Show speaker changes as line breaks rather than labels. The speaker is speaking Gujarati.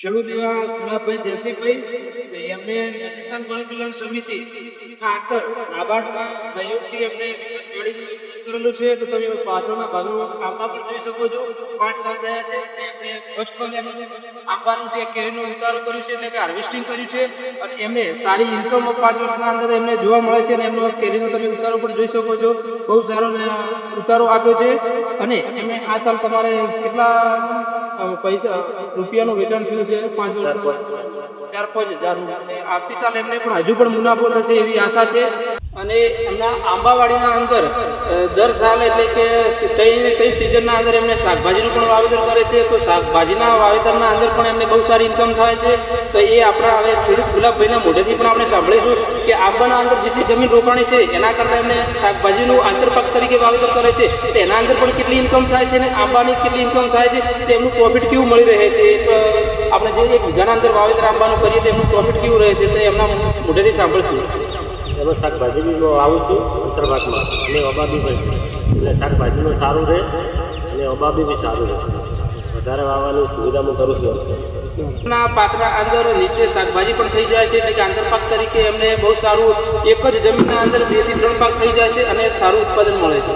શરૂ જેવા ગુલાબભાઈ જયંતિભાઈ એમને રાજસ્થાન વન કલ્યાણ સમિતિ આગળ નાબાર્ડના સહયોગથી એમને કરેલું છે. તો તમે પાછળના ભાગમાં આંબા પણ જોઈ શકો છો. 5 સાલ થયા છે. એમને ફર્સ્ટ આંબાનું જે કેરીનું ઉતારો કર્યું છે એટલે કે હાર્વેસ્ટિંગ કર્યું છે અને એમને સારી ઇન્કમ 5 વર્ષના અંદર એમને જોવા મળે છે. અને એમનો કેરીનો તમે ઉતારો પણ જોઈ શકો છો. બહુ સારો ઉતારો આપ્યો છે. અને એમને આ સાલ તમારે કેટલા પૈસા રૂપિયાનું વેચાણ થયું છે? 4-5 હજાર. આવતી સાલ એમને પણ હજુ પણ મુનાફો થશે એવી આશા છે. અને એમના આંબાવાડીના અંદર દર સાલ એટલે કે કઈ સિઝનના અંદર એમને શાકભાજીનું પણ વાવેતર કરે છે. તો શાકભાજીના વાવેતરના અંદર પણ એમને બહુ સારી ઇન્કમ થાય છે. તો એ આપણા હવે ખેડૂત ગુલાબભાઈના મોઢેથી પણ આપણે સાંભળીશું કે આંબાના અંદર જેટલી જમીન રોકાણી છે એના કરતાં એમને શાકભાજીનું આંતરપાક તરીકે વાવેતર કરે છે તો એના અંદર પણ કેટલી ઇન્કમ થાય છે અને આંબાની કેટલી ઇન્કમ થાય છે તો એમનું પ્રોફિટ કેવું મળી રહે છે. આપણે જે એક વીઘાના અંદર વાવેતર આંબાનું કરીએ તો એમનું પ્રોફિટ કેવું રહે છે તો એમના મોઢેથી સાંભળીશું.
એમાં શાકભાજી બી વાવું છું ઉત્તરભાગમાં અને ઓબાબી પણ છે એટલે શાકભાજીમાં સારું રહે અને ઓબાબી બી સારું રહે. વધારે વાવવાની સુવિધા હું કરું છું.
ના પાકના અંદર નીચે શાકભાજી પણ થઈ જાય છે એટલે કે આંતરપાક તરીકે એમને બહુ સારું એક જ જમીનના અંદર 2 થી 3 પાક થઈ જાય છે અને સારું ઉત્પાદન મળે છે.